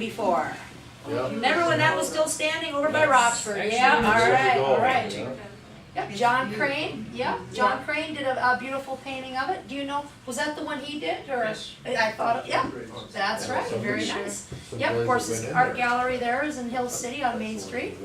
before? Yeah. Remember when that was still standing over by Roxford? Yeah, all right. Yep, John Crane, John Crane did a beautiful painting of it. Do you know, was that the one he did, or? Yes. I thought, yeah, that's right, very nice. Yep, of course, his art gallery there is in Hill City on Main Street.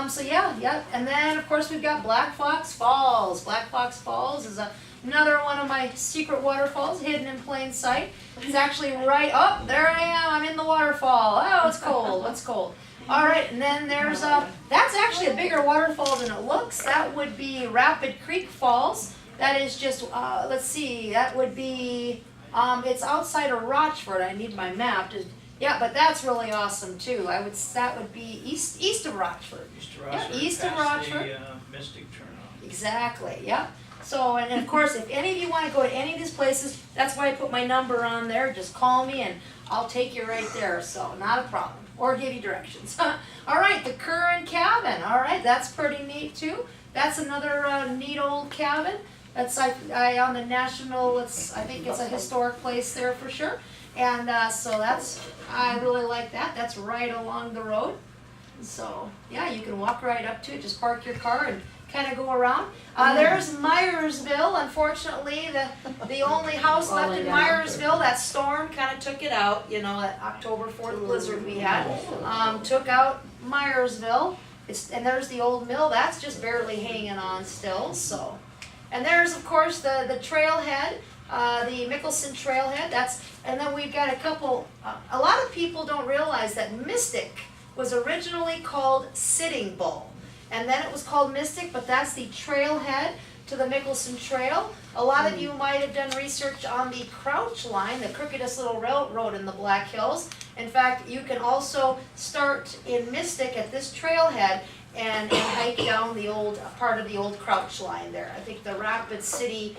So yeah, and then of course we've got Black Fox Falls. Black Fox Falls is another one of my secret waterfalls hidden in plain sight. It's actually right, oh, there I am, I'm in the waterfall. Oh, it's cold, it's cold. All right, and then there's that's actually a bigger waterfall than it looks. That would be Rapid Creek Falls. That is just, let's see, that would be, it's outside of Rochford. I need my map. Yeah, but that's really awesome too. That would be east of Rochford. East of Rochford. The Mystic turnoff. Exactly, yep. So, and of course, if any of you want to go to any of these places, that's why I put my number on there. Just call me and I'll take you right there, so not a problem. Or give you directions. All right, the Curran Cabin. All right, that's pretty neat too. That's another neat old cabin. That's on the national, I think it's a historic place there for sure. And so I really like that. That's right along the road. So yeah, you can walk right up to it. Just park your car and kind of go around. There's Myersville. Unfortunately, the only house left in Myersville, that storm kind of took it out. You know, that October 4th blizzard we had took out Myersville. And there's the old mill. That's just barely hanging on still. So, and there's of course the trailhead, the Mickelson Trailhead. And then we've got a couple. A lot of people don't realize that Mystic was originally called Sitting Bull. And then it was called Mystic, but that's the trailhead to the Mickelson Trail. A lot of you might have done research on the Crouch Line, the crookedest little railroad in the Black Hills. In fact, you can also start in Mystic at this trailhead and hike down the old part of the old Crouch Line there. I think the Rapid City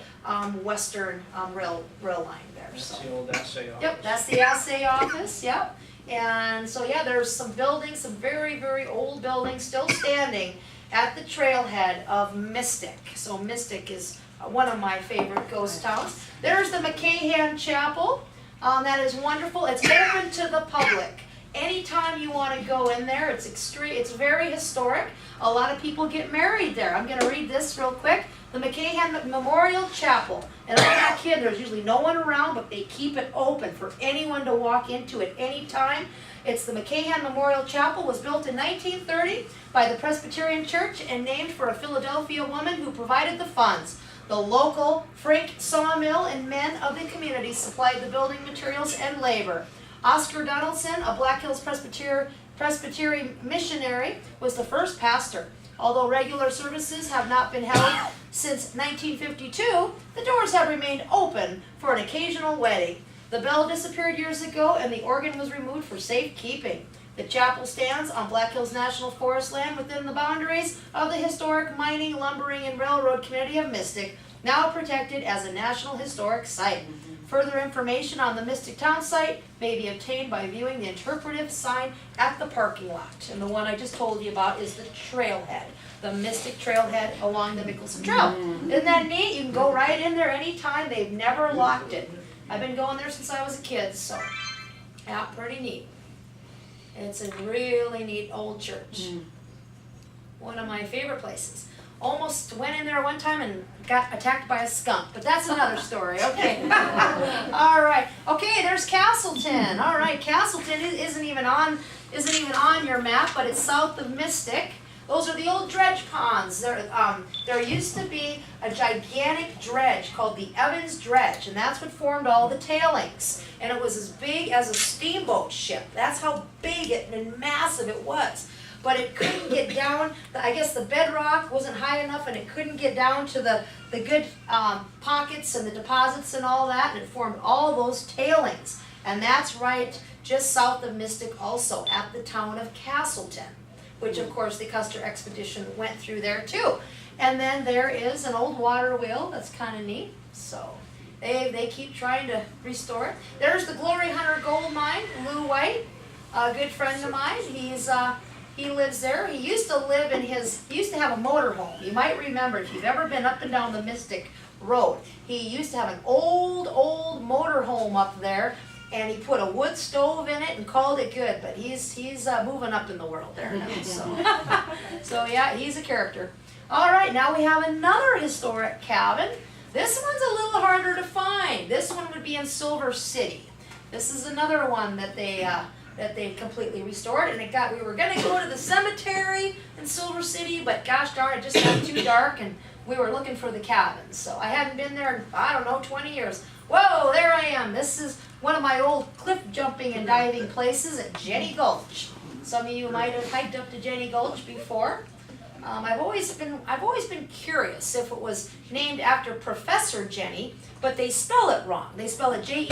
Western rail line there. That's the old assay office. Yep, that's the assay office, yep. And so yeah, there's some buildings, some very, very old buildings still standing at the trailhead of Mystic. So Mystic is one of my favorite ghost towns. There's the McCahan Chapel. That is wonderful. It's open to the public. Anytime you want to go in there, it's very historic. A lot of people get married there. I'm going to read this real quick. The McCahan Memorial Chapel. And I'm not kidding, there's usually no one around, but they keep it open for anyone to walk into at any time. It's the McCahan Memorial Chapel, was built in 1930 by the Presbyterian Church and named for a Philadelphia woman who provided the funds. The local Frank sawmill and men of the community supplied the building materials and labor. Oscar Donaldson, a Black Hills Presbyterian missionary, was the first pastor. Although regular services have not been held since 1952, the doors have remained open for an occasional wedding. The bell disappeared years ago and the organ was removed for safekeeping. The chapel stands on Black Hills National Forest land within the boundaries of the historic mining, lumbering, and railroad community of Mystic, now protected as a National Historic Site. Further information on the Mystic Town site may be obtained by viewing the interpretive sign at the parking lot. And the one I just told you about is the trailhead, the Mystic Trailhead along the Mickelson Trail. Isn't that neat? You can go right in there anytime. They've never locked it. I've been going there since I was a kid, so yeah, pretty neat. It's a really neat old church. One of my favorite places. Almost went in there one time and got attacked by a skunk, but that's another story. Okay. All right. Okay, there's Castleton. All right, Castleton isn't even on your map, but it's south of Mystic. Those are the old dredge ponds. There used to be a gigantic dredge called the Evans Dredge, and that's what formed all the tailings. And it was as big as a steamboat ship. That's how big and massive it was. But it couldn't get down. I guess the bedrock wasn't high enough, and it couldn't get down to the good pockets and the deposits and all that, and it formed all those tailings. And that's right just south of Mystic also, at the town of Castleton, which of course the Custer expedition went through there too. And then there is an old water wheel that's kind of neat. So they keep trying to restore it. There's the Glory Hunter Gold Mine, Lou White, a good friend of mine. He lives there. He used to have a motor home. You might remember if you've ever been up and down the Mystic Road. He used to have an old motor home up there, and he put a wood stove in it and called it good, but he's moving up in the world there now, so yeah, he's a character. All right, now we have another historic cabin. This one's a little harder to find. This one would be in Silver City. This is another one that they completely restored, and we were gonna go to the cemetery in Silver City, but gosh darn, it just got too dark, and we were looking for the cabins. So I hadn't been there in, I don't know, 20 years. Whoa, there I am. This is one of my old cliff jumping and diving places at Jenny Gulch. Some of you might have hiked up to Jenny Gulch before. I've always been curious if it was named after Professor Jenny, but they spell it wrong. They spell it Jenny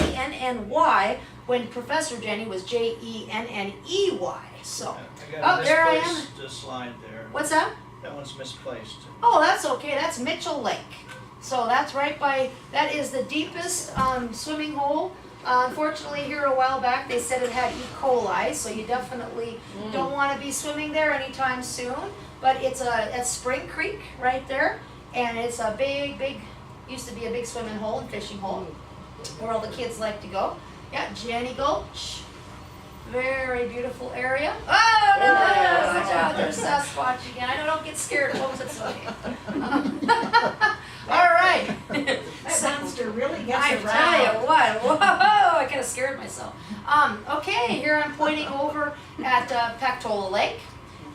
when Professor Jenny was Jenney. So, oh, there I am. The slide there. What's that? That one's misplaced. Oh, that's okay. That's Mitchell Lake. So that's right by, that is the deepest swimming hole. Unfortunately, here a while back, they said it had E. coli, so you definitely don't want to be swimming there anytime soon. But it's at Spring Creek right there, and it's a big, used to be a big swimming hole and fishing hole where all the kids like to go. Yeah, Jenny Gulch. Very beautiful area. Oh, no, watch out, there's Sasquatch again. I don't get scared, folks, it's okay. All right. That monster really gets I around. tell you what, whoa, I kind of scared myself. Okay, here I'm pointing over at Pactola Lake,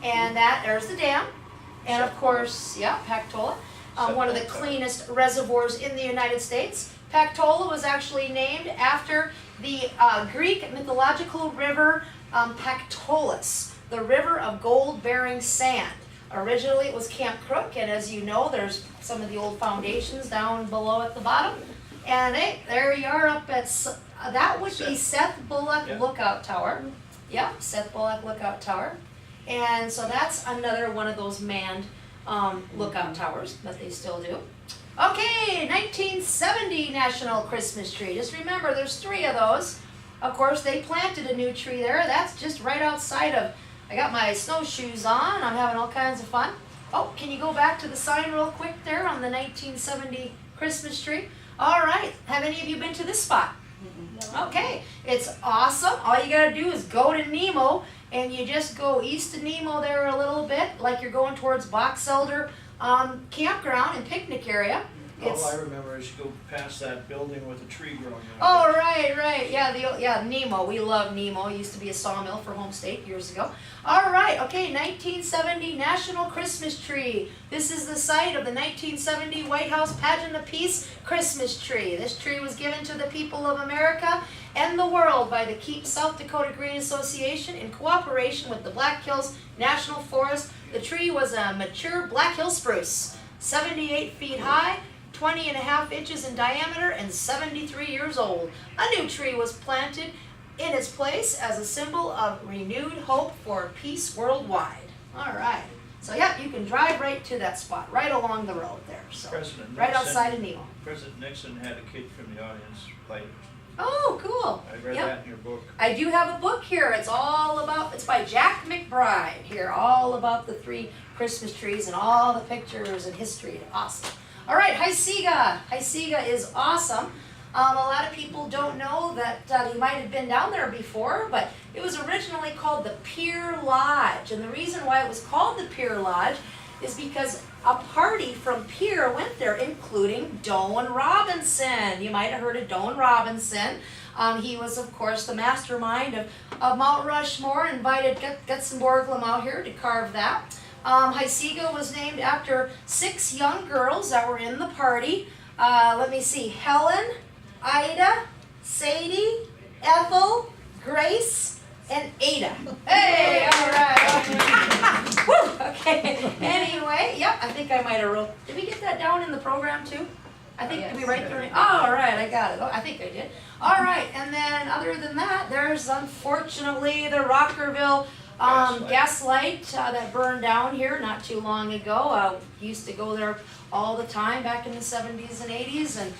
and there's the dam, and of course, yeah, Pactola, one of the cleanest reservoirs in the United States. Pactola was actually named after the Greek mythological river Pactolus, the river of gold-bearing sand. Originally it was Camp Crook, and as you know, there's some of the old foundations down below at the bottom. And hey, there you are up at, that would be Seth Bullock Lookout Tower. Yeah, Seth Bullock Lookout Tower. And so that's another one of those manned lookout towers that they still do. Okay, 1970 National Christmas Tree. Just remember, there's 3 of those. Of course, they planted a new tree there. That's just right outside of, I got my snowshoes on. I'm having all kinds of fun. Oh, can you go back to the sign real quick there on the 1970 Christmas tree? All right, have any of you been to this spot? Okay, it's awesome. All you gotta do is go to Nemo, and you just go east of Nemo there a little bit, like you're going towards Box Elder campground and picnic area. All I remember is you go past that building with a tree growing out. Oh, right. Yeah, Nemo. We love Nemo. It used to be a sawmill for Home State years ago. All right, okay, 1970 National Christmas Tree. This is the site of the 1970 White House Pageant of Peace Christmas tree. This tree was given to the people of America and the world by the Keep South Dakota Green Association in cooperation with the Black Hills National Forest. The tree was a mature Black Hill spruce, 78 feet high, 20.5 inches in diameter, and 73 years old. A new tree was planted in its place as a symbol of renewed hope for peace worldwide. All right. So yeah, you can drive right to that spot, right along the road there. So right outside of Nemo. President Nixon had a kid from the audience play. Oh, cool. I read that in your book. I do have a book here. It's by Jack McBride here, all about the 3 Christmas trees and all the pictures and history. Awesome. All right, Haisiga. Haisiga is awesome. A lot of people don't know that you might have been down there before, but it was originally called the Pier Lodge. And the reason why it was called the Pier Lodge is because a party from Pier went there, including Doane Robinson. You might have heard of Doane Robinson. He was, of course, the mastermind of Mount Rushmore, invited Gutzon Borglum out here to carve that. Haisiga was named after 6 young girls that were in the party. Let me see, Helen, Ida, Sadie, Ethel, Grace, and Ada. Hey, all right. Woo, okay, anyway, yep, I think I might have wrote, did we get that down in the program too? I think, did we write the, all right, I got it. Oh, I think I did. All right, and then other than that, there's unfortunately the Rockerville gaslight that burned down here not too long ago. Used to go there all the time back in the 70s and 80s,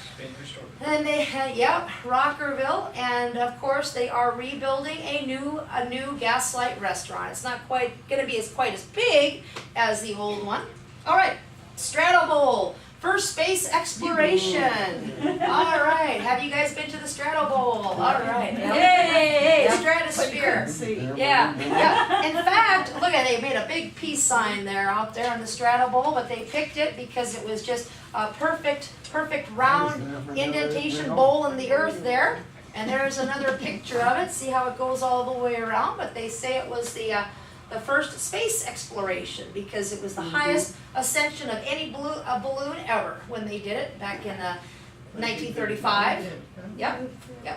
and they had, Rockerville, and of course they are rebuilding a new gaslight restaurant. It's not quite going to be quite as big as the old one. All right, Straddle Bowl, first space exploration. All right, have you guys been to the Straddle Bowl? All right, yay, stratosphere. Yeah, yeah. In fact, look at they made a big peace sign there out there on the Straddle Bowl, but they picked it because it was just a perfect round indentation bowl in the earth there. And there's another picture of it. See how it goes all the way around? But they say it was the first space exploration because it was the highest ascension of any balloon ever when they did it back in 1935. Yep,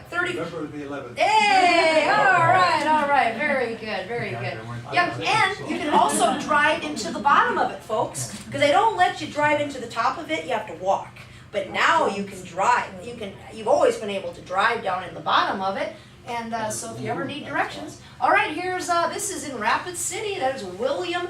30. November the 11th. Hey, all right, very good, very good. Yep, and you can also drive into the bottom of it, folks, because they don't let you drive into the top of it. You have to walk. But now you can drive. You've always been able to drive down in the bottom of it. And so if you ever need directions. All right, here's, this is in Rapid City. That is William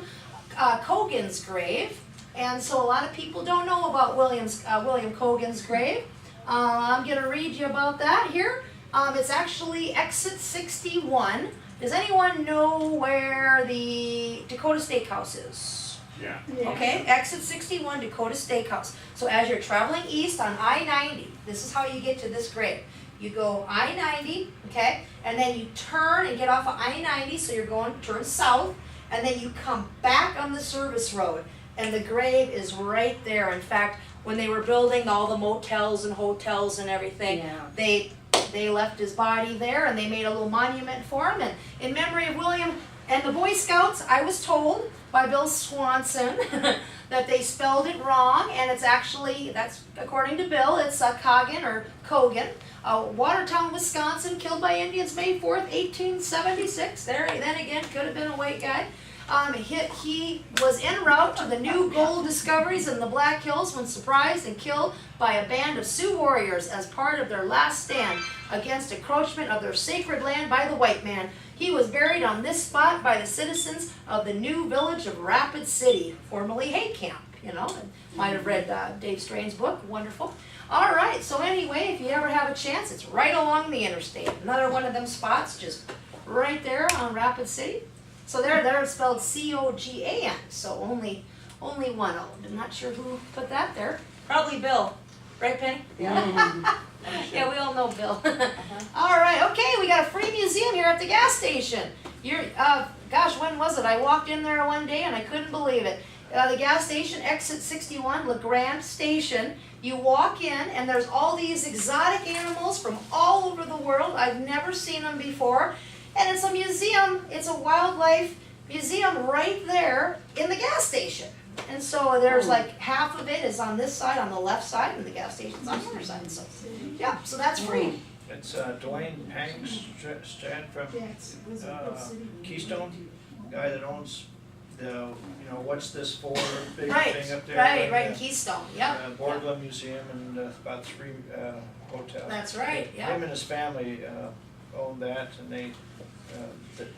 Cogan's grave. And so a lot of people don't know about William Cogan's grave. I'm going to read you about that here. It's actually exit 61. Does anyone know where the Dakota Steakhouse is? Yeah. Okay, exit 61, Dakota Steakhouse. So as you're traveling east on I-90, this is how you get to this grave. You go I-90, okay, and then you turn and get off of I-90, so you're turn south, and then you come back on the service road, and the grave is right there. In fact, when they were building all the motels and hotels and everything, they left his body there, and they made a little monument for him, and in memory of William and the Boy Scouts. I was told by Bill Swanson that they spelled it wrong, and it's actually, that's according to Bill, it's Cogan or Cogan. Watertown, Wisconsin, killed by Indians May 4th, 1876. There, then again, could have been a white guy. He was en route to the new gold discoveries in the Black Hills when surprised and killed by a band of Sioux warriors as part of their last stand against encroachment of their sacred land by the white man. He was buried on this spot by the citizens of the new village of Rapid City, formerly Hay Camp. You know, might have read Dave Strain's book. Wonderful. All right, so anyway, if you ever have a chance, it's right along the interstate. Another one of them spots, just right there on Rapid City. So there it's spelled C-O-G-A-N, so only one O. I'm not sure who put that there. Probably Bill. Right, Penny? Yeah. Yeah, we all know Bill. All right, okay, we got a free museum here at the gas station. Gosh, when was it? I walked in there one day and I couldn't believe it. The gas station, exit 61, La Grande Station. You walk in and there's all these exotic animals from all over the world. I've never seen them before. And it's a museum, it's a wildlife museum right there in the gas station. And so there's like half of it is on this side, on the left side, and the gas station's on the other side. So yeah, so that's free. It's Dwayne Strad from Keystone, guy that owns the, what's this for, big thing up there? Right in Keystone, yep. Borgland Museum and about 3 hotels. That's right, yeah. Him and his family own that, and they,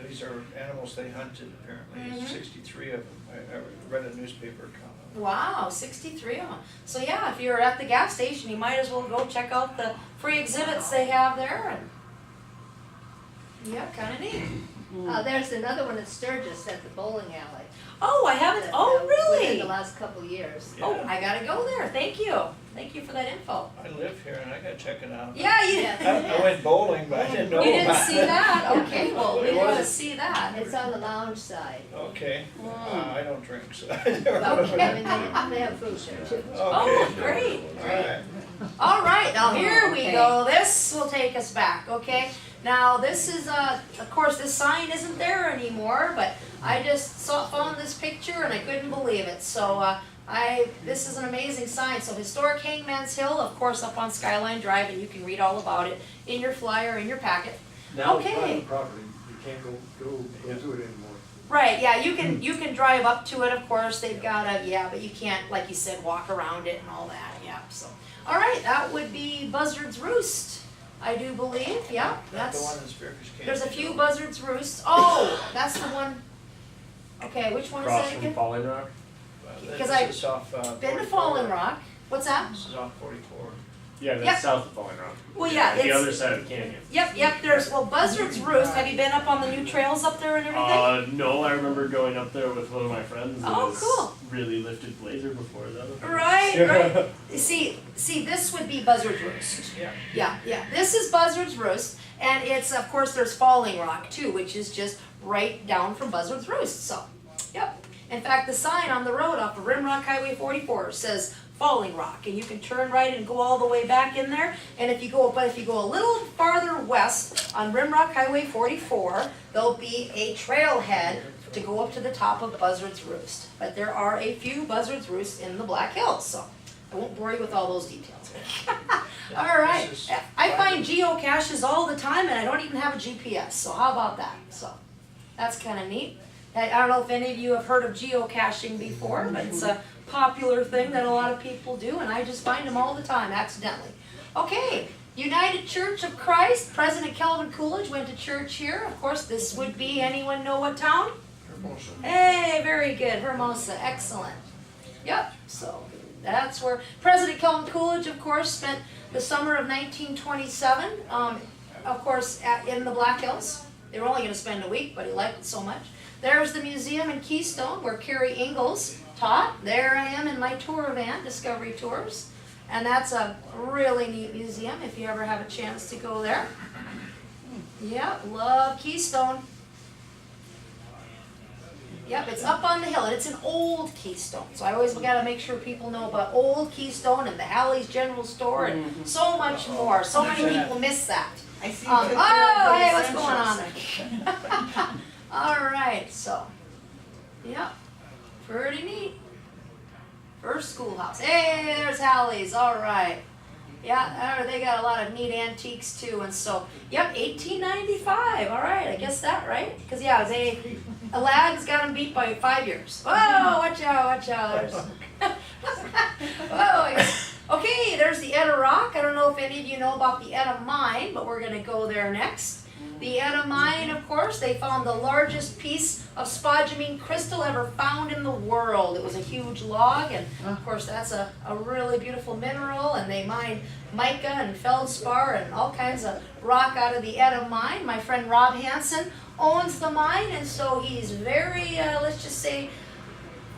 these are animals they hunted apparently, 63 of them. I read a newspaper comment. Wow, 63 of them. So yeah, if you're at the gas station, you might as well go check out the free exhibits they have there. And yeah, kind of neat. There's another one at Sturgis at the bowling alley. Oh, I haven't. Oh, Within really? the last couple of years. Yeah. Oh, I gotta go there. Thank you. Thank you for that info. I live here and I gotta check it out. Yeah, you. I went bowling, but I didn't know You didn't about see it. that? Okay, well, we It want to wasn't- see that. It's on the lounge side. Okay, I don't drink, so. Okay, I mean, they have food there too. Oh, great. Alright. All right, now here we go. This will take us back, okay? Now this is, of course, this sign isn't there anymore, but I just found this picture and I couldn't believe it. So this is an amazing sign. So historic Hangman's Hill, of course, up on Skyline Drive, and you can read all about it in your flyer, in your packet. Now it's Okay. private property, you can't go to it anymore. Right, yeah, you can drive up to it, of course, they've got but you can't, like you said, walk around it and all that, yeah, so. All right, that would be Buzzard's Roost, I do believe, yeah, Not the one that's, in Spearfish Cave. there's a few Buzzard's Roosts. Oh, that's the one, okay, which one is Across that from again? Falling Rock? Because This is off, Been to 44. Fallen Rock, what's that? This is off 44. Yeah, that's Yep. south of Falling Rock. Well, yeah, The it's, other side of the canyon. yep, there's, well, Buzzard's Roost, have you been up on the new trails up there and everything? No, I remember going up there with one of my friends. Oh, It was cool. really lifted blazer before that. Right. See, this would be Buzzard's Roost. Yeah. Yeah, this is Buzzard's Roost, and it's, of course, there's Falling Rock too, which is just right down from Buzzard's Roost, so, yep. In fact, the sign on the road off of Rimrock Highway 44 says Falling Rock, and you can turn right and go all the way back in there, and if you go a little farther west on Rimrock Highway 44, there'll be a trailhead to go up to the top of Buzzard's Roost. But there are a few Buzzard's Roosts in the Black Hills, so I won't bore you with all those details. All right, This is I find geocaches all the time, and I don't even have a GPS, so how about that? So that's kind of neat. I don't know if any of you have heard of geocaching before, but it's a popular thing that a lot of people do, and I just find them all the time accidentally. Okay, United Church of Christ, President Calvin Coolidge went to church here. Of course, this would be, anyone know what town? Hermosa. Hey, very good, Hermosa, excellent. Yep, so that's where President Calvin Coolidge, of course, spent the summer of 1927, of course, in the Black Hills. They were only going to spend a week, but he liked it so much. There's the museum in Keystone where Kare Ingalls taught. There I am in my tour van, Discovery Tours. And that's a really neat museum if you ever have a chance to go there. Yeah, love Keystone. Yep, it's up on the hill, and it's an old Keystone. So I always got to make sure people know about old Keystone and the Hallie's General Store and so much more. So many people miss that. I see. Oh, you took hey, care of what's the going on essentials. there? All right, so, yeah, pretty neat. First schoolhouse. Hey, there's Hallie's. All right. Yeah, they got a lot of neat antiques too, and so, yep, 1895. All right, I guess that right? Because yeah, Aladdin's got them beat by 5 years. Whoa, watch out, watch out. Whoa, okay, there's the Etta Rock. I don't know if any of you know about the Etta Mine, but we're gonna go there next. The Etta Mine, of course, they found the largest piece of spodumene crystal ever found in the world. It was a huge log, and of course that's a really beautiful mineral, and they mined mica and feldspar and all kinds of rock out of the Etta Mine. My friend Rob Hansen owns the mine, and so he's very, let's just say,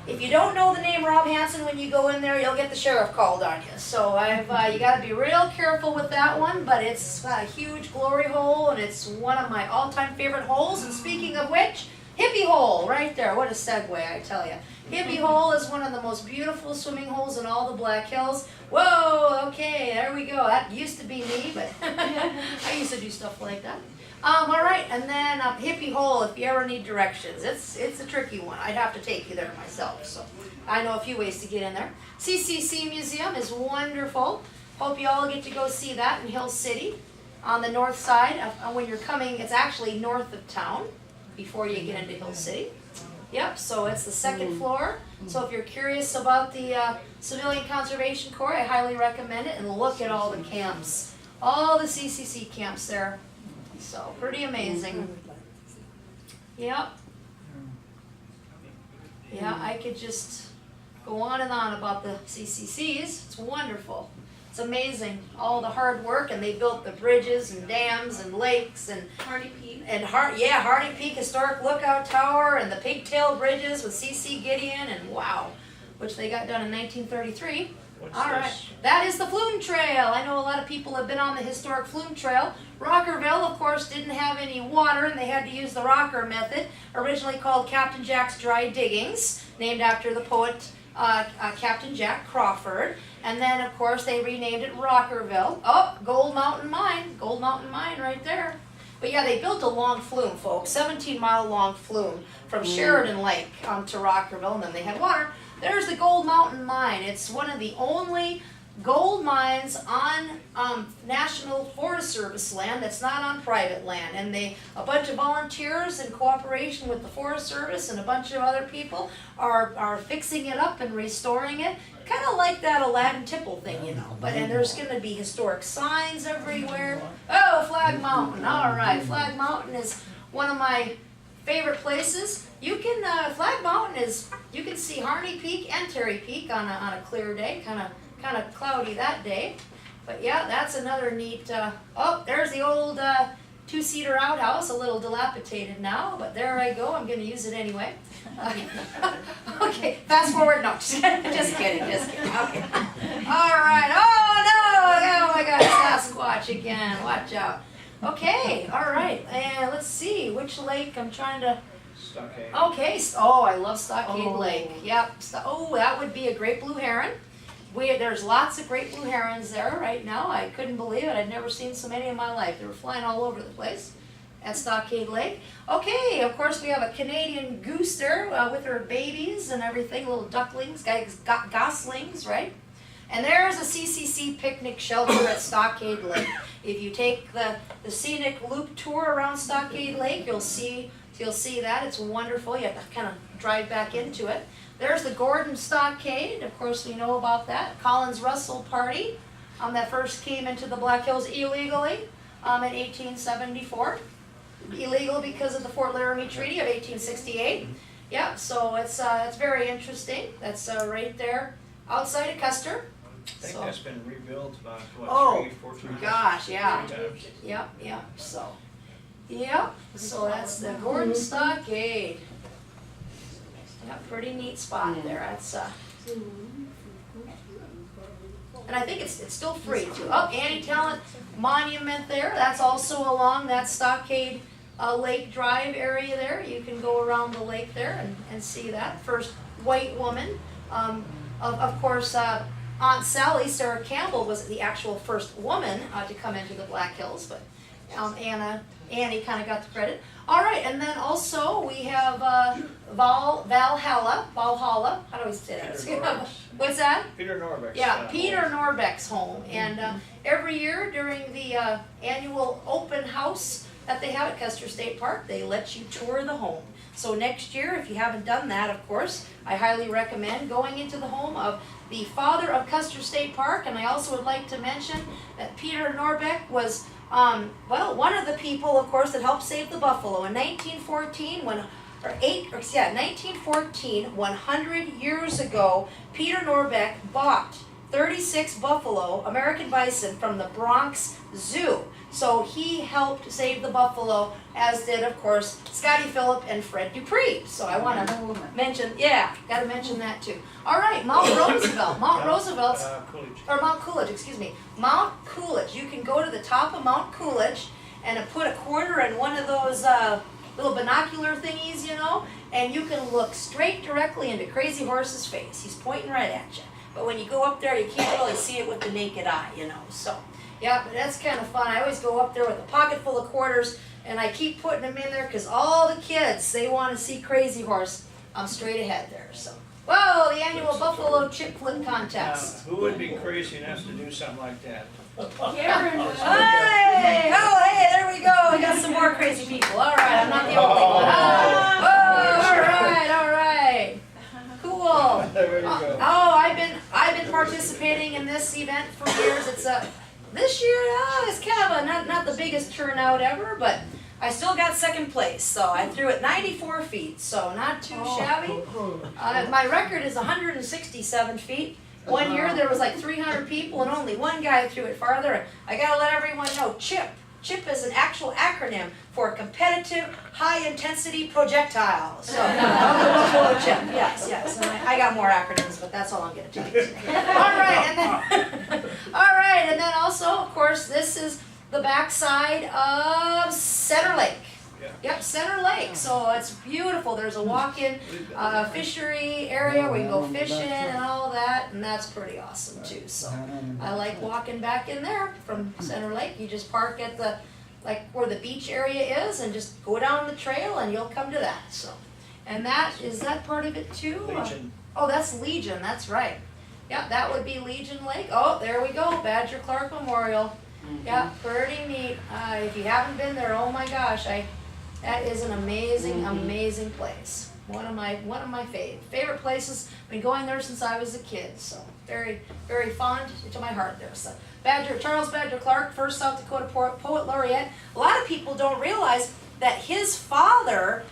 if you don't know the name Rob Hansen when you go in there, you'll get the sheriff called on you. So you got to be real careful with that one, but it's a huge glory hole, and it's one of my all-time favorite holes. And speaking of which, Hippie Hole, right there. What a segue, I tell you. Hippie Hole is one of the most beautiful swimming holes in all the Black Hills. Whoa, okay, there we go. That used to be me, but I used to do stuff like that. All right, and then Hippie Hole, if you ever need directions, it's a tricky one. I'd have to take you there myself, so I know a few ways to get in there. CCC Museum is wonderful. Hope you all get to go see that in Hill City. On the north side, when you're coming, it's actually north of town before you get into Hill City. Yep, so it's the second floor. So if you're curious about the Civilian Conservation Corps, I highly recommend it, and look at all the camps. All the CCC camps there. So, pretty amazing. Yep. Yeah, I could just go on and on about the CCCs. It's wonderful. It's amazing, all the hard work, and they built the bridges and dams and lakes and Hardy Peak. and Hardy Peak Historic Lookout Tower and the Pigtail Bridges with C.C. Gideon, and wow, which they got done in 1933. What's All right, this? that is the Flume Trail. I know a lot of people have been on the historic Flume Trail. Rockerville, of course, didn't have any water, and they had to use the rocker method, originally called Captain Jack's Dry Diggings, named after the poet Captain Jack Crawford. And then, of course, they renamed it Rockerville. Oh, Gold Mountain Mine right there. But yeah, they built a long flume, folks, 17-mile long flume from Sheridan Lake to Rockerville, and then they had water. There's the Gold Mountain Mine. It's one of the only gold mines on National Forest Service land that's not on private land. And a bunch of volunteers in cooperation with the Forest Service and a bunch of other people are fixing it up and restoring it. Kind of like that Aladdin Tipple thing, you know. And there's going to be historic signs everywhere. Oh, Flag Mountain. All right, Flag Mountain is one of my favorite places. You can Flag Mountain is, you can see Harney Peak and Terry Peak on a clear day, kind of cloudy that day. But yeah, that's another neat, oh, there's the old, two-seater outhouse, a little dilapidated now, but there I go, I'm gonna use it anyway. Okay, fast forward, no, just kidding, okay. All right, oh my God, Sasquatch again, watch out. Okay, all right, and let's see, which lake I'm trying to, Stockade. okay, oh, I love Stockade Lake, yep, oh, that would be a great blue heron. There's lots of great blue herons there right now. I couldn't believe it. I'd never seen so many in my life. They were flying all over the place at Stockade Lake. Okay, of course we have a Canadian goose there with her babies and everything, little ducklings, goslings, right? And there's a CCC picnic shelter at Stockade Lake. If you take the scenic loop tour around Stockade Lake, you'll see that. It's wonderful. You have to kind of drive back into it. There's the Gordon Stockade, of course we know about that. Collins Russell Party that first came into the Black Hills illegally in 1874. Illegal because of the Fort Laramie Treaty of 1868. Yeah, so it's very interesting. That's right there outside of Custer. I think that's been rebuilt about, Oh, 3-4 times? Gosh, yeah. 3 times. Yep, so that's the Gordon Stockade. Yeah, pretty neat spot there. That's and I think it's still free too. Oh, Annie Talent Monument there. That's also along that Stockade Lake Drive area there. You can go around the lake there and see that. First white woman. Of course, Aunt Sally, Sarah Campbell, was the actual first woman to come into the Black Hills, but Annie kind of got the credit. All right, and then also we have Valhalla. How do we say that? What's that? Peter Norbeck's. Yeah, Peter Norbeck's home. And every year during the annual open house that they have at Custer State Park, they let you tour the home. So next year, if you haven't done that, of course, I highly recommend going into the home of the father of Custer State Park. And I also would like to mention that Peter Norbeck was one of the people, of course, that helped save the buffalo in 1914 1914, 100 years ago, Peter Norbeck bought 36 buffalo, American bison, from the Bronx Zoo. So he helped save the buffalo, as did, of course, Scotty Phillip and Fred Dupree. So I want to mention, got to mention that too. All right, Mount Roosevelt. Mount Coolidge, excuse me. Mount Coolidge. You can go to the top of Mount Coolidge and put a quarter in one of those little binocular thingies, and you can look straight directly into Crazy Horse's face. He's pointing right at you. But when you go up there, you can't really see it with the naked eye, So, yeah, but that's kind of fun. I always go up there with a pocket full of quarters, and I keep putting them in there because all the kids, they want to see Crazy Horse. I'm straight ahead there, so. Whoa, the annual Buffalo Chip Flip Contest. Who would be crazy enough to do something like that? Karen was. Hey, there we go. We got some more crazy people. All right, I'm not the only one. All right. Cool. There you go. I've been participating in this event for years. It's this year it's kind of not the biggest turnout ever, but I still got second place. So I threw it 94 feet, so not too shabby. My record is 167 feet. One year there was like 300 people and only one guy threw it farther. I gotta let everyone know, CHIP. CHIP is an actual acronym for Competitive High Intensity Projectile. So, Buffalo Chip, yes. And I got more acronyms, but that's all I'm gonna tell you today. All right, and then also, of course, this is the backside of Center Lake. Yep, Center Lake. So it's beautiful. There's a walk-in fishery area where you can go fishing and all that, and that's pretty awesome too. So I like walking back in there from Center Lake. You just park at where the beach area is, and just go down the trail, and you'll come to that. So, and is that part of it too? Legion. That's Legion. That's right. Yeah, that would be Legion Lake. Oh, there we go. Badger Clark Memorial. Yeah, pretty neat. If you haven't been there, oh my gosh, that is an amazing place. One of my favorite places. Been going there since I was a kid, so very, very fond to my heart there. So Charles Badger Clark, first South Dakota Poet Laureate. A lot of people don't realize that his father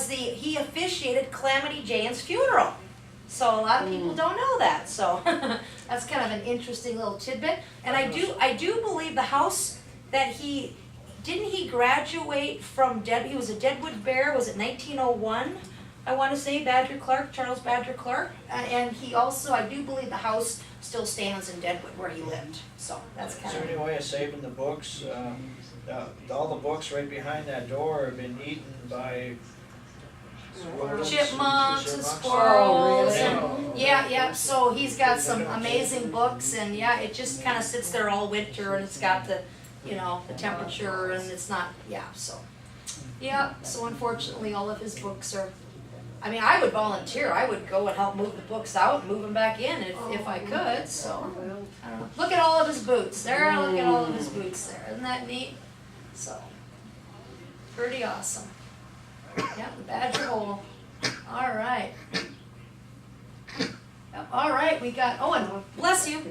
he officiated Calamity Jane's funeral. So a lot of people don't know that, so that's kind of an interesting little tidbit. And I do believe the house that didn't he graduate from he was a Deadwood Bear, was it 1901? I wanna say Charles Badger Clark, and he also, I do believe the house still stands in Deadwood where he lived, so that's Is kind there of. any way of saving the books? All the books right behind that door have been eaten by rodents Chipmunks and chipmunks. squirrels really? and, yeah, so he's got some amazing books and yeah, it just kinda sits there all winter and it's got the, the temperature and it's not, so. Yeah, so unfortunately, all of his books are, I would volunteer, I would go and help move the books out and move them back in if I could, so. I don't know. Look at all of his boots, look at all of his boots there, isn't that neat? So, pretty awesome. Yeah, the Badger Hole. Alright. Alright, we got, and bless you.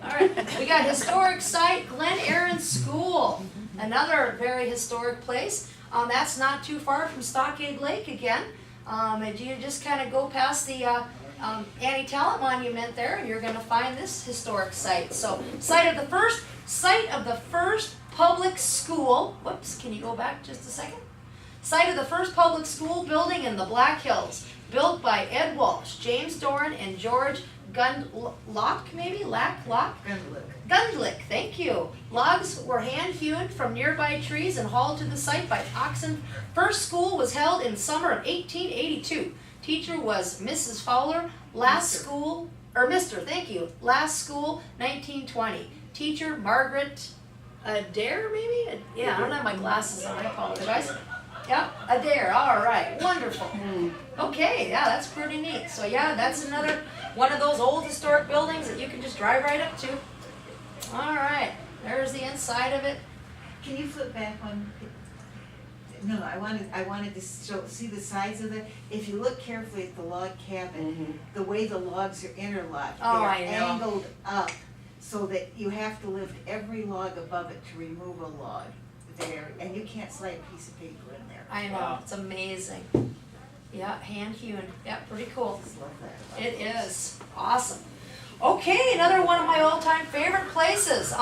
Alright, we got historic site, Glen Aaron School. Another very historic place. That's not too far from Stockade Lake again. And you just kind of go past the Annie Talent Monument there and you're gonna find this historic site. So, site of the first public school, whoops, can you go back just a second? Site of the first public school building in the Black Hills, built by Ed Walsh, James Doran, and George Gundlick, thank you. Logs were hand-hewn from nearby trees and hauled to the site by oxen. First school was held in summer of 1882. Teacher was Mrs. Fowler. Last school 1920. Teacher Margaret Adair, maybe? Yeah, I don't have my glasses on, I apologize. Yeah, Adair, all right, wonderful. Okay, yeah, that's pretty neat. So yeah, that's another one of those old historic buildings that you can just drive right up to. All right, there's the inside of it. Can you flip back one? No, I wanted to see the sides of it. If you look carefully at the log cabin, the way the logs are interlocked, Oh, they're I know. angled up so that you have to lift every log above it to remove a log there, and you can't slide a piece of paper in there. I know, Wow. it's amazing. Yeah, hand hewn, yeah, pretty cool. Just love that. It is, awesome. Okay, another one of my all-time favorite places.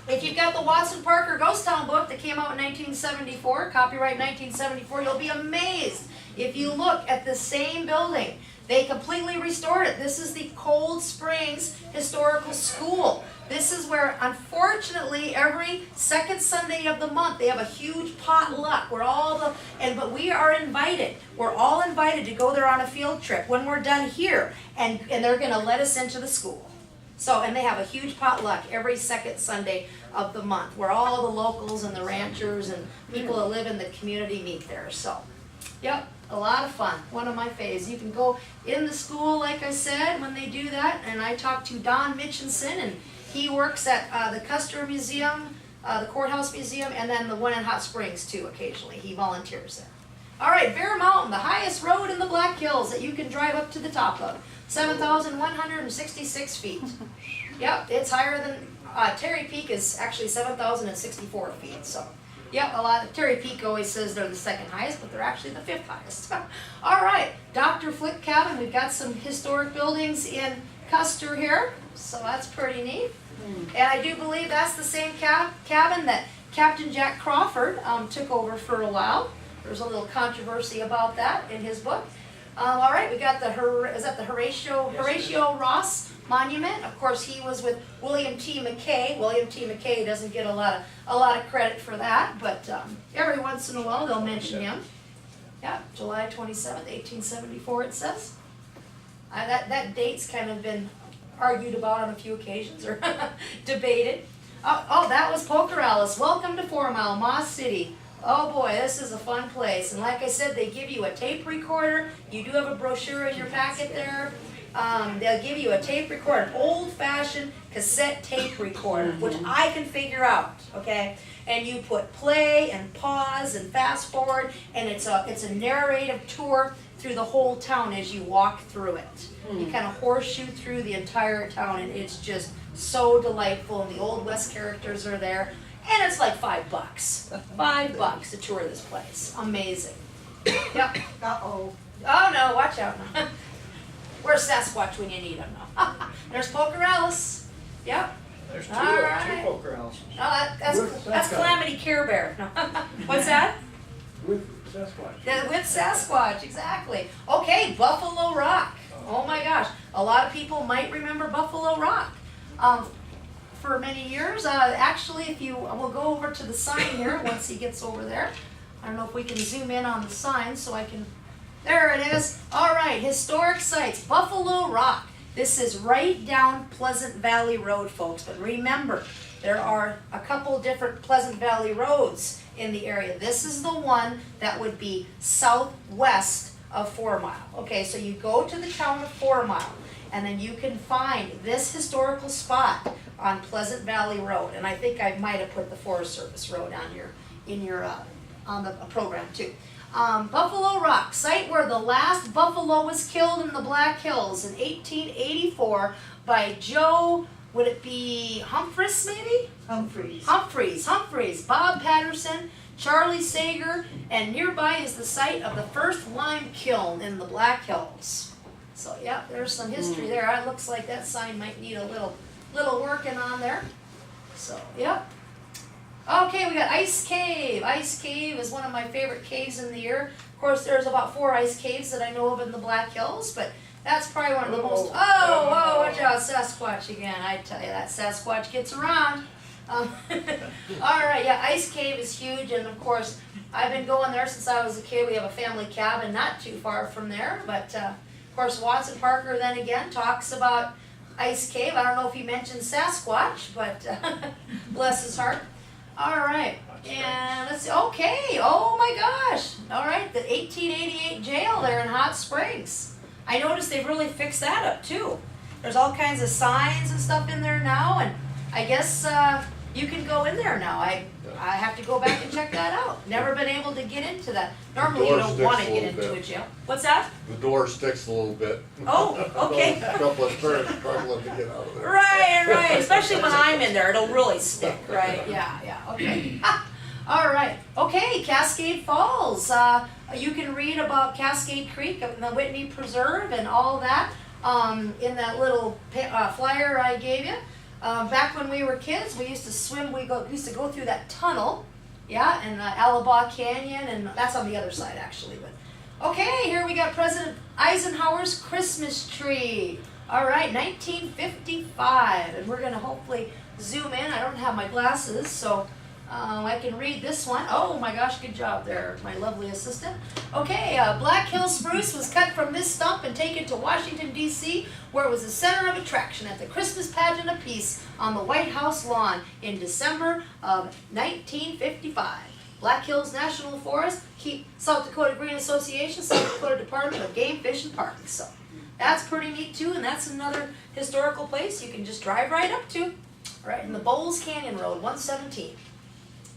If you've got the Watson Parker Ghost Town book that came out in 1974, copyright 1974, you'll be amazed if you look at the same building. They completely restored it. This is the Cold Springs Historical School. This is where, unfortunately, every second Sunday of the month, they have a huge potluck where but we are invited. We're all invited to go there on a field trip when we're done here, and they're gonna let us into the school. So, and they have a huge potluck every second Sunday of the month where all the locals and the ranchers and people that live in the community meet there, so. Yep, a lot of fun, one of my faves. You can go in the school, like I said, when they do that, and I talked to Don Mitchinson, and he works at the Custer Museum, the Courthouse Museum, and then the one in Hot Springs too, occasionally. He volunteers there. All right, Bear Mountain, the highest road in the Black Hills that you can drive up to the top of. 7,166 feet. Yep, it's higher than, Terry Peak is actually 7,064 feet, so. Yep, Terry Peak always says they're the second highest, but they're actually the fifth highest. All right, Dr. Flick Cabin, we've got some historic buildings in Custer here, so that's pretty neat. And I do believe that's the same cabin that Captain Jack Crawford took over for a while. There's a little controversy about that in his book. All right, we got the Horatio Ross Monument. Of course, he was with William T. McKay. William T. McKay doesn't get a lot of credit for that, but every once in a while they'll mention him. Yeah, July 27th, 1874 it says. That date's kind of been argued about on a few occasions or debated. Oh, that was Poker Alice. Welcome to 4 Mile, Moss City. Oh boy, this is a fun place. And like I said, they give you a tape recorder. You do have a brochure in your packet there. They'll give you a tape recorder, an old-fashioned cassette tape recorder, which I can figure out, okay? And you put play and pause and fast forward, and it's a narrative tour through the whole town as you walk through it. You kind of horseshoe through the entire town, and it's just so delightful, and the Old West characters are there. And it's like $5. $5 to tour this place. Amazing. Yep. Uh-oh. Oh no, watch out. Where's Sasquatch when you need him? There's Pokerellis. Yep. There's two, All right. two poker houses. No, that's With Calamity Kare Bear. No. What's that? With Sasquatch. Yeah, with Sasquatch, exactly. Okay, Buffalo Rock. Oh my gosh, a lot of people might remember Buffalo Rock. For many years, actually, if you, we'll go over to the sign here once he gets over there. I don't know if we can zoom in on the sign so I can, there it is. All right, historic sites, Buffalo Rock. This is right down Pleasant Valley Road, folks, but remember, there are a couple different Pleasant Valley roads in the area. This is the one that would be southwest of 4 Mile. Okay, so you go to the town of 4 Mile, and then you can find this historical spot on Pleasant Valley Road. And I think I might have put the Forest Service Road on your on the program too. Buffalo Rock, site where the last buffalo was killed in the Black Hills in 1884 by Joe, would it be Humphreys maybe? Humphreys, Bob Patterson, Charlie Sager, and nearby is the site of the first lime kiln in the Black Hills. So yeah, there's some history there. It looks like that sign might need a little working on there. So yep. Okay, we got Ice Cave. Ice Cave is one of my favorite caves in the year. Of course, there's about 4 ice caves that I know of in the Black Hills, but that's probably one of the most. Oh, watch out, Sasquatch again. I tell you, that Sasquatch gets around. All right, yeah, Ice Cave is huge, and of course, I've been going there since I was a kid. We have a family cabin not too far from there, but of course, Watson Parker then again talks about Ice Cave. I don't know if he mentioned Sasquatch, but bless his heart. All right, and let's see, okay, oh my gosh. All right, the 1888 jail there in Hot Springs. I noticed they've really fixed that up too. There's all kinds of signs and stuff in there now, and I guess you can go in there now. I have to go back and check that out. Never been able to get into that. Normally you don't want to get into a jail. What's that? The door sticks a little bit. Oh, okay. A couple of tourists struggling to get out of there. Right, especially when I'm in there, it'll really stick, right? Yeah, okay. All right, okay, Cascade Falls. You can read about Cascade Creek up in the Whitney Preserve and all that in that little flyer I gave you. Back when we were kids, we used to swim, used to go through that tunnel, yeah, and Alabaw Canyon, and that's on the other side actually, but okay, here we got President Eisenhower's Christmas tree. All right, 1955, and we're gonna hopefully zoom in. I don't have my glasses, so I can read this one. Oh my gosh, good job there, my lovely assistant. Okay, Black Hill spruce was cut from this stump and taken to Washington, D.C., where it was the center of attraction at the Christmas pageant of peace on the White House lawn in December of 1955. Black Hills National Forest, South Dakota Green Association, South Dakota Department of Game, Fish, and Parks. So that's pretty neat too, and that's another historical place you can just drive right up to, right in the Bowles Canyon Road, 117.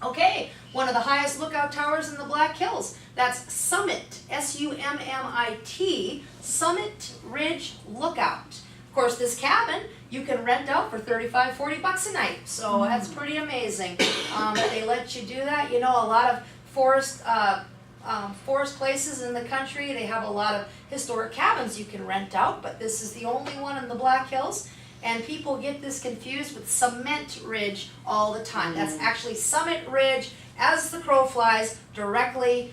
Okay, one of the highest lookout towers in the Black Hills. That's Summit, S-U-M-M-I-T, Summit Ridge Lookout. Of course, this cabin you can rent out for $35-40 a night, so that's pretty amazing. They let you do that. You know, a lot of forest places in the country, they have a lot of historic cabins you can rent out, but this is the only one in the Black Hills. And people get this confused with Cement Ridge all the time. That's actually Summit Ridge, as the crow flies, directly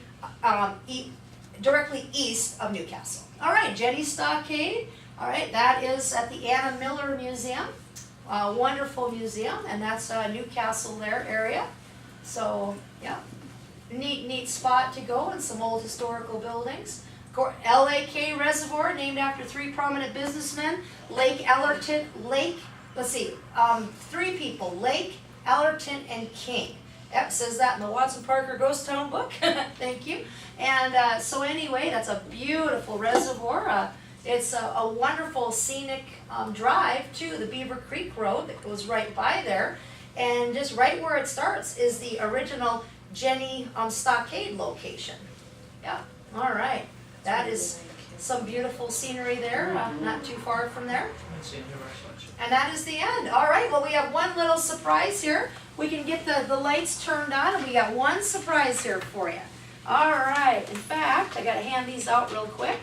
east of Newcastle. All right, Jenny Stockade. All right, that is at the Anna Miller Museum. Wonderful museum, and that's Newcastle there area. So, yeah, neat spot to go, and some old historical buildings. LAK Reservoir, named after 3 prominent businessmen. Lake Ellerton, three people, Lake, Ellerton, and King. Yep, says that in the Watson Parker Ghost Town book. Thank you. And so anyway, that's a beautiful reservoir. It's a wonderful scenic drive to the Beaver Creek Road that goes right by there. And just right where it starts is the original Jenny Stockade location. Yeah, all right. That is some beautiful scenery there, not too far from there. That's the end of our selection. And that is the end. All right, well, we have one little surprise here. We can get the lights turned on, and we got one surprise here for you. All right, in fact, I got to hand these out real quick.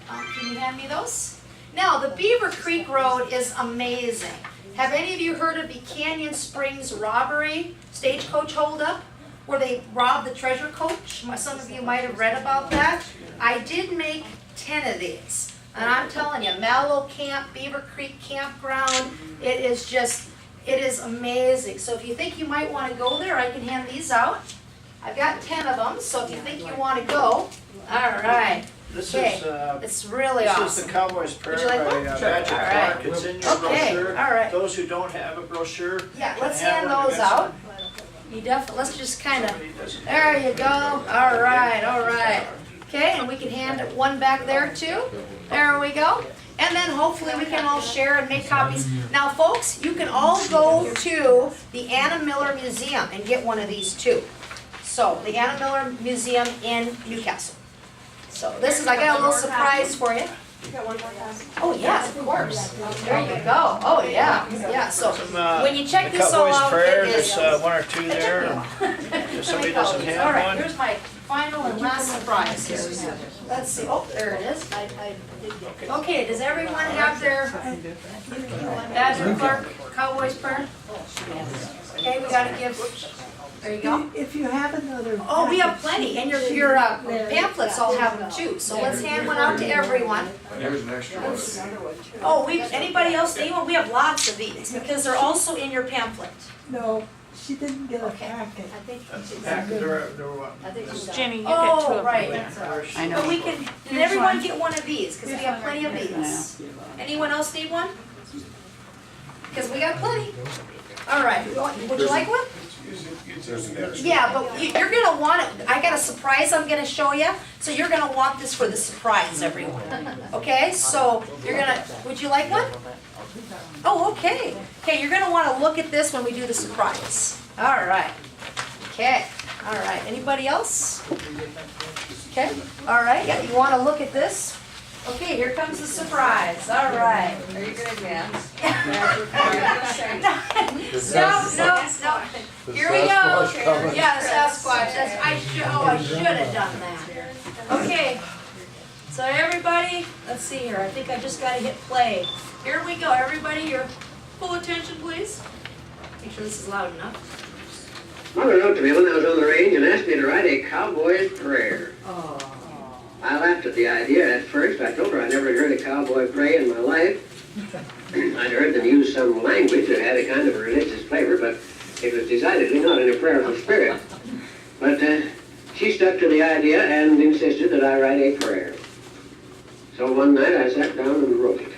Can you hand me those? Now, the Beaver Creek Road is amazing. Have any of you heard of the Canyon Springs robbery stagecoach holdup? Where they robbed the treasure coach? Some of you might have read about that. I did make 10 of these. And I'm telling you, Mallow Camp, Beaver Creek Campground, it is amazing. So if you think you might want to go there, I can hand these out. I've got 10 of them, so if you think you want to go, all right. This Okay, is, it's really this is awesome. the Cowboys Prayer Would you like by one? Magic All right. Clark. It's in your Okay, brochure. all right. Those who don't have a brochure. Yeah, can let's have hand one. We those got out. You definitely, let's just kind of, somebody who doesn't there have you go. All right, all right. Okay, and we can hand one back there too. There we go. And then hopefully we can all share and make copies. Now folks, you can all go to the Anna Miller Museum and get one of these too. So, the Anna Miller Museum in Newcastle. So this is, I got a little surprise for you. Oh, yes, of course. There you go. Oh, yeah, yeah, so when you check the this all Cowboys out, Prayer, it is. there's one or two there. If somebody doesn't have All right, one. here's my final and last surprise here. Let's see, oh, there it is. I did get. Okay, does everyone have their Badger Clark Cowboys Prayer? Okay, we gotta give, there you go. If you have another. Oh, we have plenty, and your pamphlets all have them too, so let's hand one out to everyone. Here's an extra one. Oh, anybody else need one? We have lots of these, because they're also in your pamphlet. No, she didn't get a Okay. packet. I think she's. Back there what? I think she's. Jenny, you get two Oh, of right. them. I know. But we can, did everyone get one of these? Because we have plenty of these. Anyone else need one? Because we got plenty. All right, would you like one? There's an extra. Yeah, but you're gonna want it, I got a surprise I'm gonna show you, so you're gonna want this for the surprise, everyone. Okay, so you're gonna, would you like one? Oh, okay. Okay, you're gonna wanna look at this when we do the surprise. All right. Okay, all right. Anybody else? Okay, all right, yeah, you wanna look at this? Okay, here comes the surprise, all right. Are you gonna dance? No. Here we go. Yeah, Sasquatch. I should have done that. Okay. So everybody, let's see here. I think I just gotta hit play. Here we go. Everybody, your full attention, please. Make sure this is loud enough. Mother wrote to me when I was on the range and asked me to write a cowboy's prayer. I laughed at the idea at first. I told her I never heard a cowboy pray in my life. I'd heard them use some language that had a kind of a religious flavor, but it was decidedly not in a prayerful spirit. But she stuck to the idea and insisted that I write a prayer. So one night I sat down and wrote it.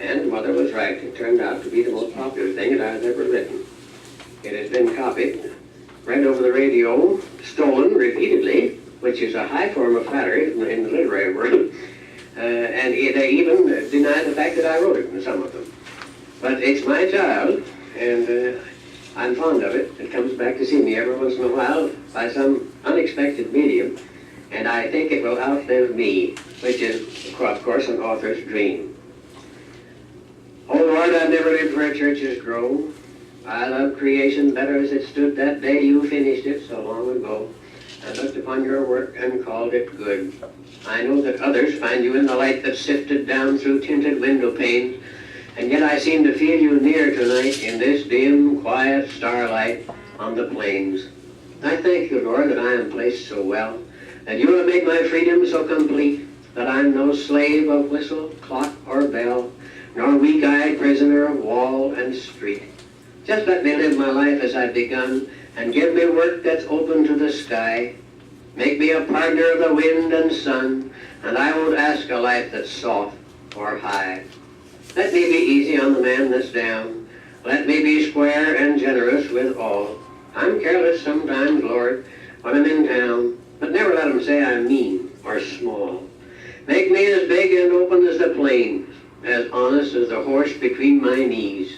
And Mother was right. It turned out to be the most popular thing that I've ever written. It has been copied, read over the radio, stolen repeatedly, which is a high form of flattery in the literary world, and they even deny the fact that I wrote it in some of them. But it's my child, and I'm fond of it. It comes back to see me every once in a while by some unexpected medium, and I think it will outlive me, which is, of course, an author's dream. Oh Lord, I've never lived where churches grow. I love creation better as it stood that day you finished it so long ago. I looked upon your work and called it good. I know that others find you in the light that sifted down through tinted window panes, and yet I seem to feel you near tonight in this dim, quiet starlight on the plains. I thank you, Lord, that I am placed so well, that you have made my freedom so complete, that I'm no slave of whistle, clock, or bell, nor weak-eyed prisoner of wall and street. Just let me live my life as I've begun, and give me work that's open to the sky. Make me a partner of the wind and sun, and I won't ask a life that's soft or high. Let me be easy on the man that's down. Let me be square and generous with all. I'm careless sometimes, Lord, when I'm in town, but never let 'em say I'm mean or small. Make me as big and open as the plains, as honest as the horse between my knees,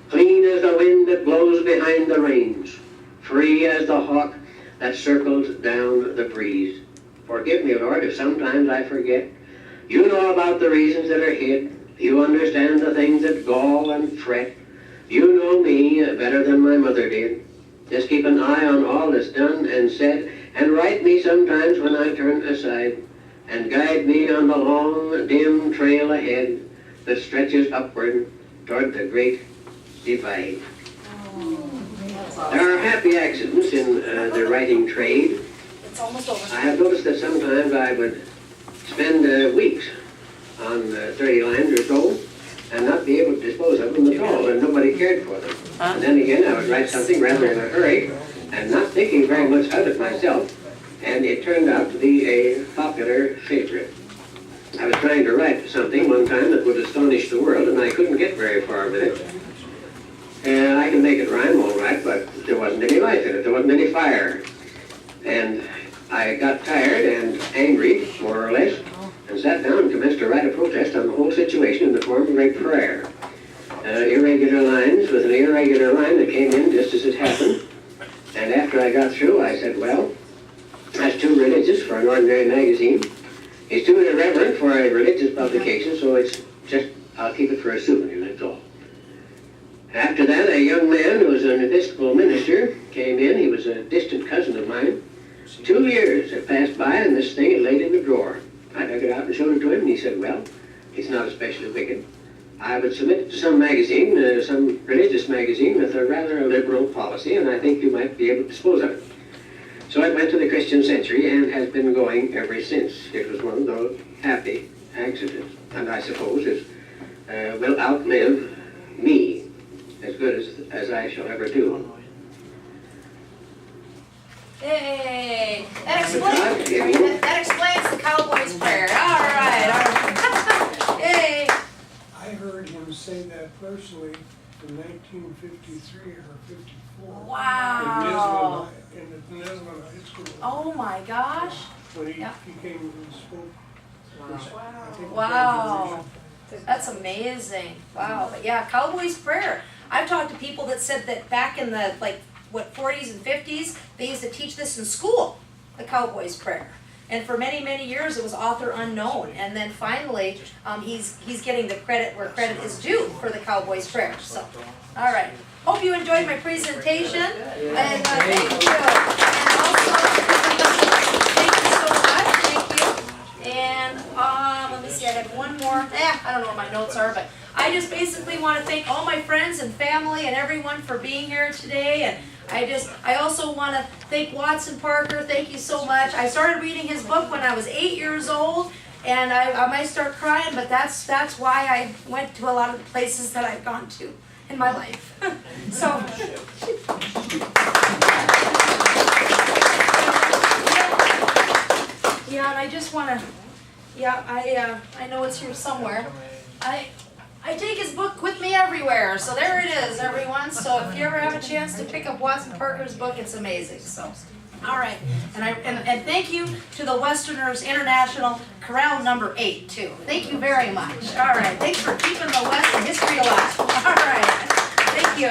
clean as the wind that blows behind the reins, free as the hawk that circles down the breeze. Forgive me, Lord, if sometimes I forget. You know about the reasons that are hid. You understand the things that gall and fret. You know me better than my mother did. Just keep an eye on all that's done and said, and right me sometimes when I turn aside. and guide me on the long, dim trail ahead that stretches upward toward the great divide. There are happy accidents in the writing trade. It's almost over. I have noticed that sometimes I would spend weeks on 30 lines or so and not be able to dispose of them at all, and nobody cared for them. And then again, I would write something rather in a hurry and not thinking very much of it myself, and it turned out to be a popular favorite. I was trying to write something one time that would astonish the world, and I couldn't get very far with it. And I can make it rhyme all right, but there wasn't any life in it. There wasn't any fire. And I got tired and angry, more or less, and sat down and commenced to write a protest on the whole situation in the form of a prayer. Irregular lines with an irregular line that came in just as it happened. And after I got through, I said, well, that's too religious for an ordinary magazine. It's too irreverent for a religious publication, so it's just, I'll keep it for a souvenir, that's all. After that, a young man who was an Episcopal minister came in. He was a distant cousin of mine. 2 years had passed by, and this thing had laid in the drawer. I dug it out and showed it to him, and he said, well, it's not especially wicked. I would submit it to some magazine, some religious magazine with a rather liberal policy, and I think you might be able to dispose of it. So it went to the Christian Century and has been going ever since. It was one of those happy accidents, and I suppose it will outlive me as good as I shall ever do. Hey, that explains the cowboy's prayer. All right. Yay. I heard him say that personally in 1953 or 54. Wow. In the Nesman High School. Oh my gosh. When he Yeah. came and spoke. I think Wow. That's amazing. Wow. But yeah, cowboy's prayer. I've talked to people that said that back in the 40s and 50s, they used to teach this in school, the cowboy's prayer. And for many, many years, it was author unknown. And then finally, he's getting the credit where credit is due for the cowboy's prayer. So, all right. Hope you enjoyed my presentation. And thank you. And also, thank you so much. Thank you. And let me see. I have one more. I don't know what my notes are, but I just basically want to thank all my friends and family and everyone for being here today. And I also want to thank Watson Parker. Thank you so much. I started reading his book when I was 8 years old, and I might start crying, but that's why I went to a lot of the places that I've gone to in my life. So, yeah, and I just want to, I know it's here somewhere. I take his book with me everywhere, so there it is, everyone. So if you ever have a chance to pick up Watson Parker's book, it's amazing. So, all right, and thank you to the Westerners International Corral number 8 too. Thank you very much. All right, thanks for keeping the Western history alive. All right, thank you.